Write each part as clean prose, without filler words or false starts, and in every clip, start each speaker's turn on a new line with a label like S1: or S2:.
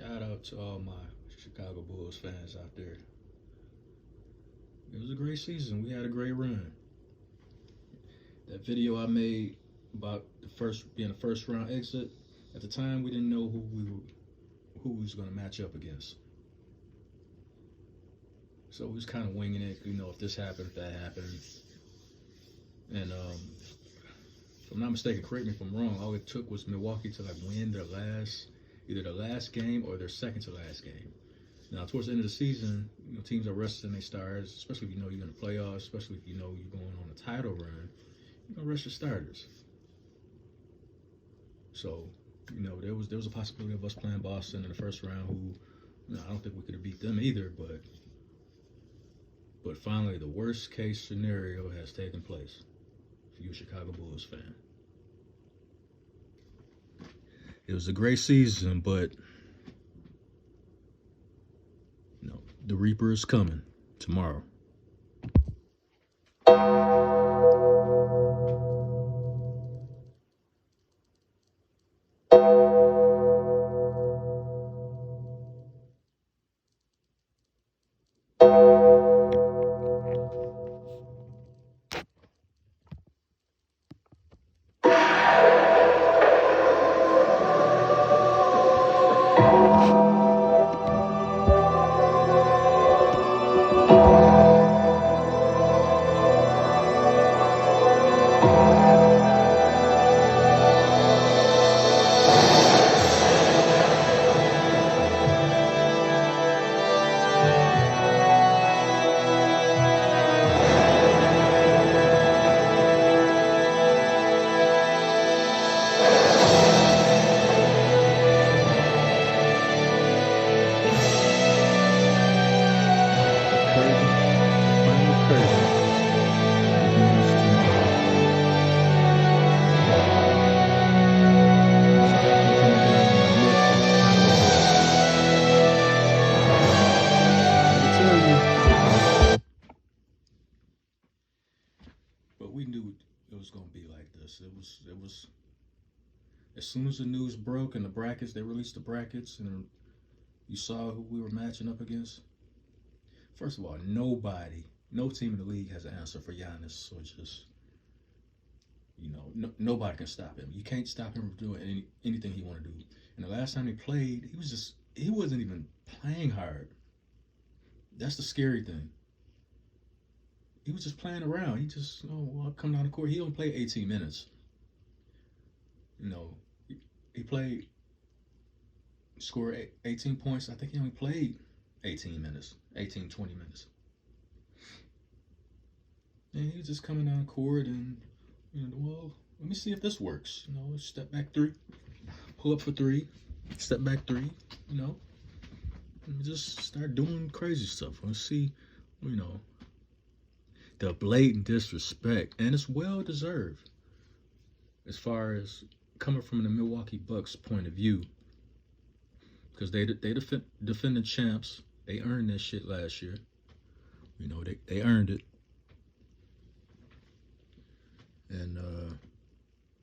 S1: Shout out to all my Chicago Bulls fans out there. It was a great season. We had a great run. That video I made about the first being a first round exit. At the time, we didn't know who we was going to match up against. So we was kind of winging it. If this happened, if that happened, and if I'm not mistaken, correct me if I'm wrong. All it took was Milwaukee to like win either their last game or their second to last game. Now, towards the end of the season, teams are resting their stars, especially if you're in the playoffs, especially if you're going on a title run. You're gonna rest your starters. So, there was a possibility of us playing Boston in the first round, who I don't think we could have beat them either, but finally the worst case scenario has taken place for you, Chicago Bulls fan. It was a great season, but the Reaper is coming tomorrow. But we knew it was gonna be like this. It was as soon as the news broke and they released the brackets, and you saw who we were matching up against. First of all, no team in the league has an answer for Giannis. So just nobody can stop him. You can't stop him from doing anything he want to do. And the last time he played, he wasn't even playing hard. That's the scary thing. He was just playing around. I'll come down the court. He only played 18 minutes. He played, scored 18 points. I think he only played 18 minutes, 18, 20 minutes. And he was just coming down the court and, let me see if this works. Step back three, pull up for three, step back three, and just start doing crazy stuff. Let's see, the blatant disrespect, and it's well deserved as far as coming from the Milwaukee Bucks point of view, because they defended champs. They earned that shit last year. They earned it, and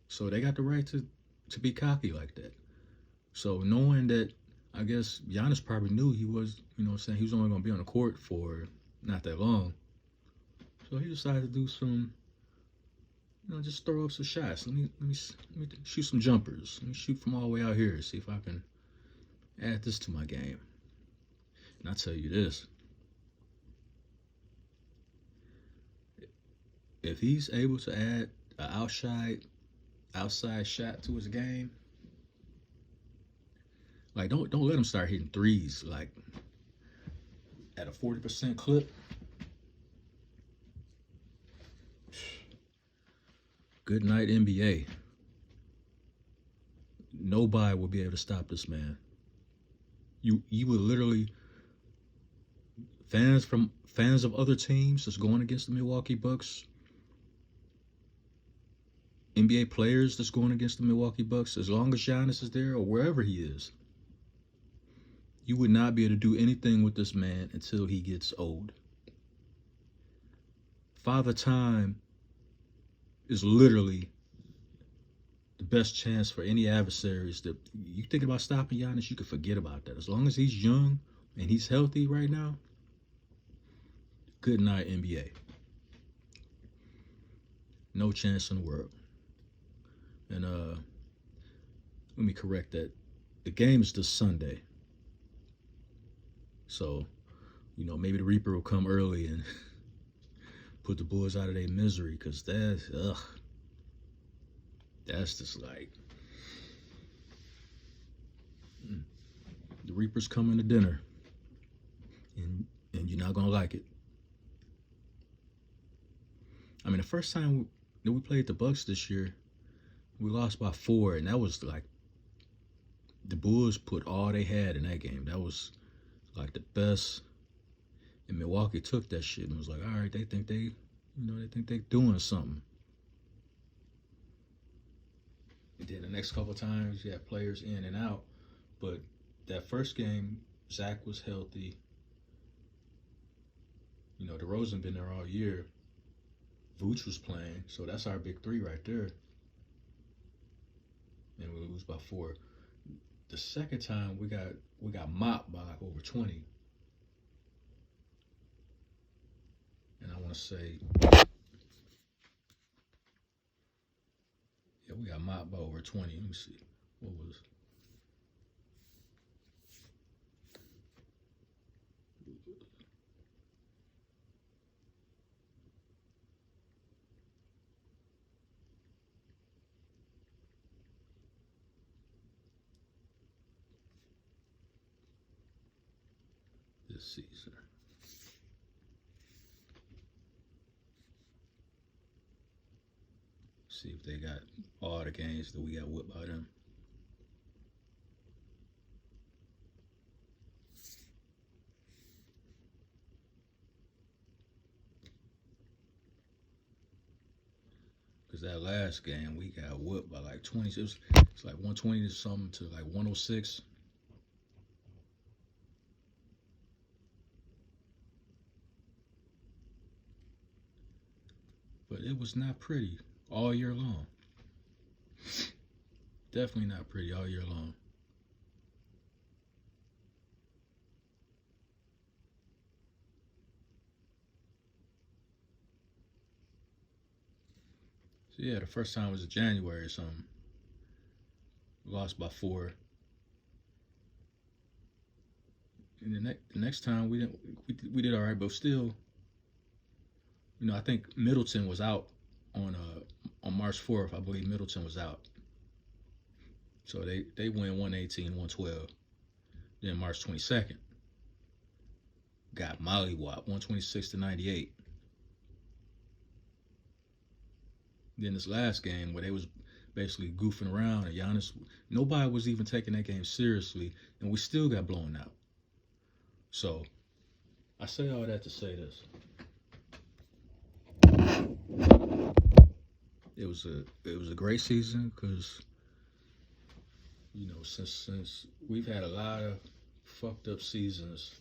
S1: so they got the right to be cocky like that. So knowing that, I guess Giannis probably knew he was, he was only going to be on the court for not that long. So he decided to do some, just throw up some shots. Let me shoot some jumpers. Let me shoot from all the way out here. See if I can add this to my game. And I'll tell you this. If he's able to add an outside shot to his game, like don't let him start hitting threes like at a 40% clip. Good night, NBA. Nobody will be able to stop this man. You would literally, fans of other teams that's going against the Milwaukee Bucks, NBA players that's going against the Milwaukee Bucks, as long as Giannis is there or wherever he is, you would not be able to do anything with this man until he gets old. Father Time is literally the best chance for any adversaries. That you think about stopping Giannis, you can forget about that. As long as he's young and he's healthy right now, good night NBA. No chance in the world. And let me correct that. The game is this Sunday. So, maybe the Reaper will come early and put the Bulls out of their misery, because that's just like, the Reaper's coming to dinner, and you're not gonna like it. I mean, the first time that we played the Bucks this year, we lost by 4, and that was like, the Bulls put all they had in that game. That was like the best. And Milwaukee took that shit and was like, all right, they think they doing something. And then the next couple of times, you had players in and out. But that first game, Zach was healthy. DeRozan been there all year. Vooch was playing, so that's our big three right there. And we lose by 4. The second time we got mopped by like over 20. And I want to say, yeah, we got mopped by over 20. Let me see. What was it? This season. See if they got all the games that we got whipped by them. Because that last game, we got whipped by like 20. It's like 120 to something to like 106. But it was not pretty all year long. Definitely not pretty all year long. So yeah, the first time was in January or something. Lost by 4. And the next time we did all right, but still, I think Middleton was out on March 4th. I believe Middleton was out. So they win 118, 112. Then March 22nd, got mollywopped 126 to 98. Then this last game where they was basically goofing around and Giannis, nobody was even taking that game seriously, and we still got blown out. So I say all that to say this. It was a great season because since we've had a lot of fucked up seasons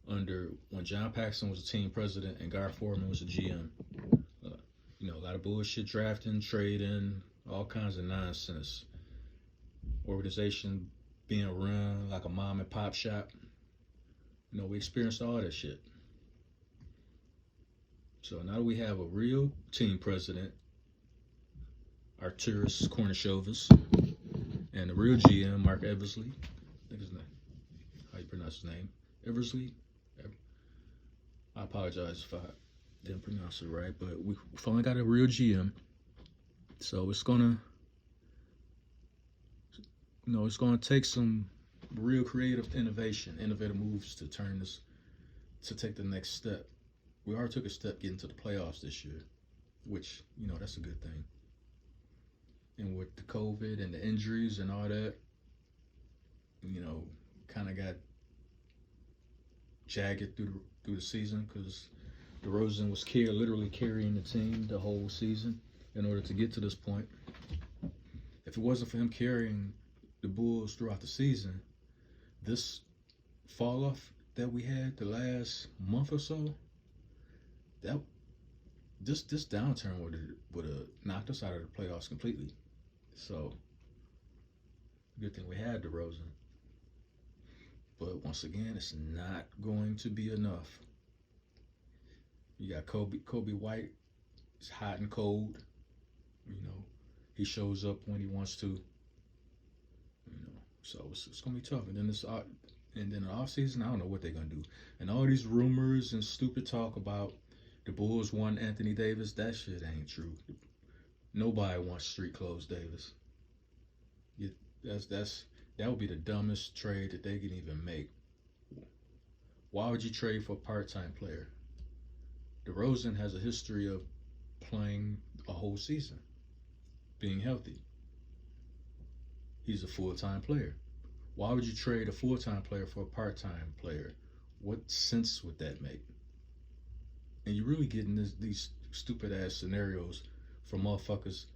S1: under when John Paxson was the team president and Gar Forman was the GM. A lot of bullshit drafting, trading, all kinds of nonsense. Organization being run like a mom and pop shop. We experienced all that shit. So now that we have a real team president, Arturas Kornishovas, and the real GM, Mark Eversley, I think his name, how you pronounce his name? Eversley? I apologize if I didn't pronounce it right, but we finally got a real GM. So it's gonna take some real creative innovative moves to turn this, to take the next step. We already took a step getting to the playoffs this year, which, that's a good thing. And with the COVID and the injuries and all that, kind of got jagged through the season because DeRozan was literally carrying the team the whole season in order to get to this point. If it wasn't for him carrying the Bulls throughout the season, this fall off that we had the last month or so, this downturn would have knocked us out of the playoffs completely. So good thing we had DeRozan. But once again, it's not going to be enough. You got Kobe White. It's hot and cold. You know, he shows up when he wants to. So it's gonna be tough. And then the off season, I don't know what they're gonna do. And all these rumors and stupid talk about the Bulls want Anthony Davis. That shit ain't true. Nobody wants street clothes Davis. You, that would be the dumbest trade that they can even make. Why would you trade for a part-time player? DeRozan has a history of playing a whole season, being healthy. He's a full-time player. Why would you trade a full-time player for a part-time player? What sense would that make? And you're really getting these stupid-ass scenarios from motherfuckers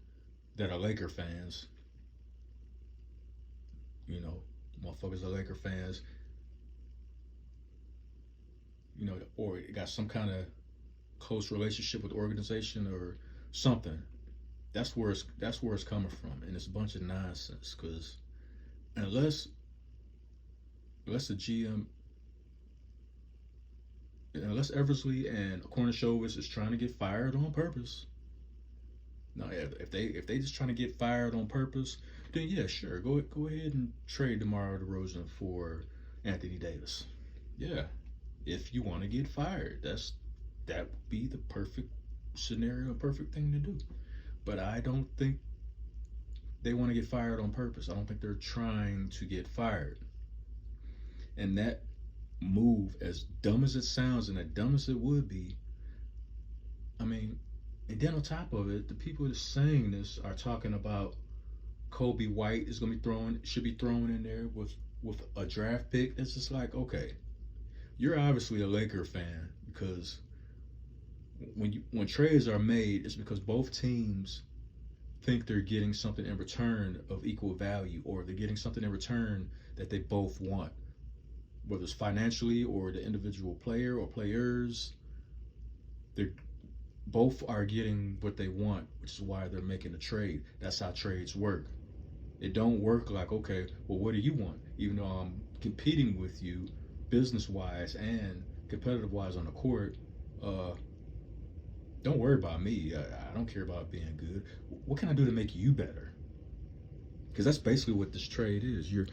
S1: that are Laker fans. You know, motherfuckers are Laker fans. You know, or got some kind of close relationship with the organization or something. That's where it's coming from, and it's a bunch of nonsense. Because unless the GM, unless Eversley and Kornishovas is trying to get fired on purpose. Now, if they just trying to get fired on purpose, then yeah, sure, go ahead and trade DeMar DeRozan for Anthony Davis. Yeah, if you want to get fired, that would be the perfect scenario, perfect thing to do. But I don't think they want to get fired on purpose. I don't think they're trying to get fired. And that move, as dumb as it sounds and as dumb as it would be, I mean, and then on top of it, the people that are saying this are talking about Kobe White is going to should be thrown in there with a draft pick. It's just like, okay, you're obviously a Laker fan, because when trades are made, it's because both teams think they're getting something in return of equal value, or they're getting something in return that they both want, whether it's financially or the individual player or players. They both are getting what they want, which is why they're making a trade. That's how trades work. It don't work like, okay, well, what do you want? Even though I'm competing with you business-wise and competitive-wise on the court, don't worry about me. I don't care about being good. What can I do to make you better? Because that's basically what this trade is. You're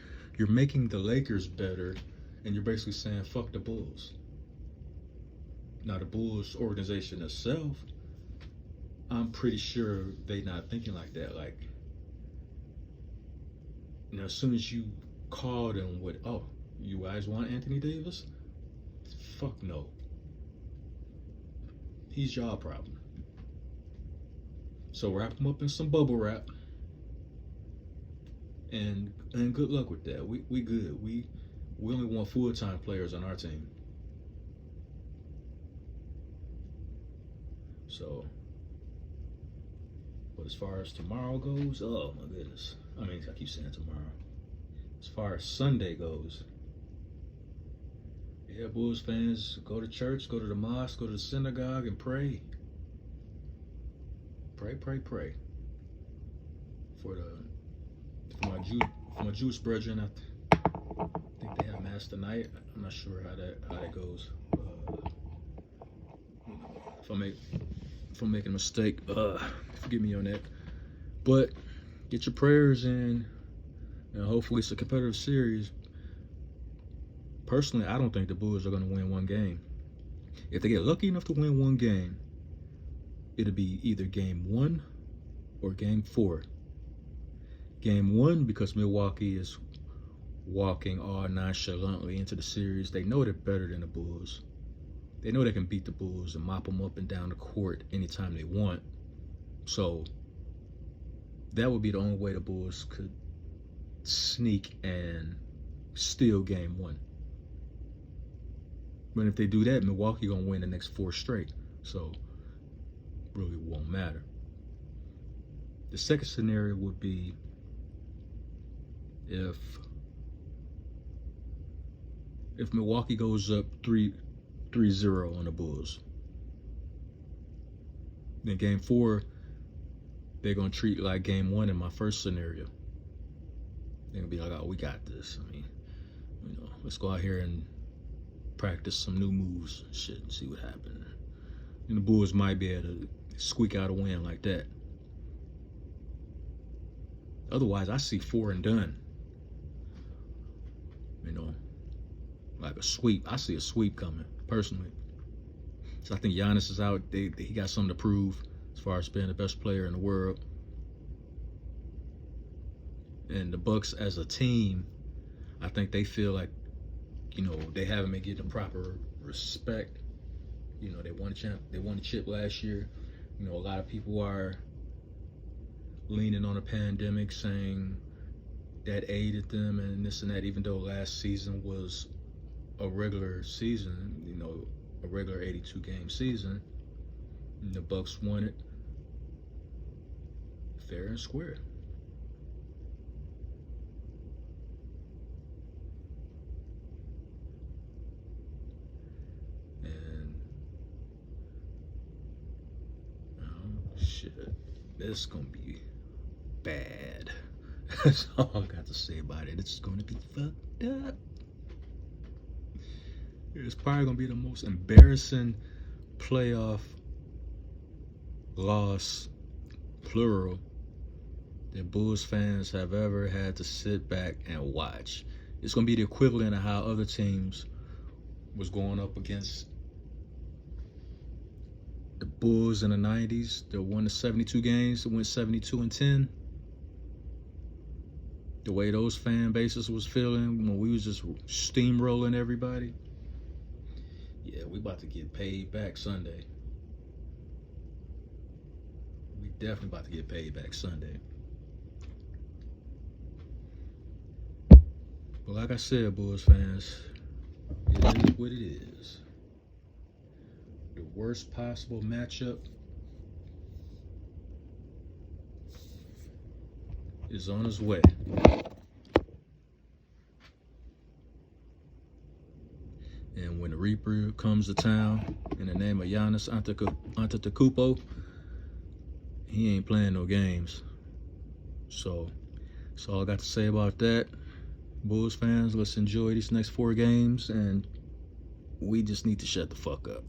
S1: making the Lakers better, and you're basically saying fuck the Bulls. Now the Bulls organization itself, I'm pretty sure they not thinking like that. Like, you know, as soon as you call them with, oh, you guys want Anthony Davis? Fuck no. He's y'all problem. So wrap him up in some bubble wrap, and good luck with that. We good. We only want full-time players on our team. So, but as far as tomorrow goes, oh my goodness. I mean, I keep saying tomorrow. As far as Sunday goes, yeah, Bulls fans, go to church, go to the mosque, go to the synagogue, and pray. Pray. For my Jewish brethren, I think they have mass tonight. I'm not sure how that goes. If I'm making a mistake, forgive me on that. But get your prayers in, and hopefully it's a competitive series. Personally, I don't think the Bulls are going to win one game. If they get lucky enough to win one game, it'll be either game 1 or game 4. Game 1, because Milwaukee is walking all nonchalantly into the series. They know they're better than the Bulls. They know they can beat the Bulls and mop them up and down the court anytime they want. So that would be the only way the Bulls could sneak and steal game 1. But if they do that, Milwaukee gonna win the next 4 straight. So really won't matter. The second scenario would be if Milwaukee goes up 3-0 on the Bulls. Then game 4, they're gonna treat like game 1 in my first scenario. They're gonna be like, "Oh, we got this." I mean, let's go out here and practice some new moves and shit and see what happens. And the Bulls might be able to squeak out a win like that. Otherwise, I see 4 and done. Like a sweep. I see a sweep coming, personally. So I think Giannis is out. He got something to prove as far as being the best player in the world. And the Bucks as a team, I think they feel like, they haven't been getting the proper respect. They won a chip last year. A lot of people are leaning on the pandemic, saying that aided them and this and that, even though last season was a regular season, a regular 82-game season. And the Bucks won it fair and square. And shit, this is gonna be bad. That's all I got to say about it. It's gonna be fucked up. It's probably gonna be the most embarrassing playoff loss, plural, that Bulls fans have ever had to sit back and watch. It's gonna be the equivalent of how other teams was going up against the Bulls in the 90s. They won the 72 games, they went 72-10. The way those fan bases was feeling when we was just steamrolling everybody. Yeah, we about to get paid back Sunday. We definitely about to get paid back Sunday. But like I said, Bulls fans, it is what it is. The worst possible matchup is on its way. And when the Reaper comes to town in the name of Giannis Antetokounmpo, he ain't playing no games. So that's all I got to say about that. Bulls fans, let's enjoy these next 4 games, and we just need to shut the fuck up.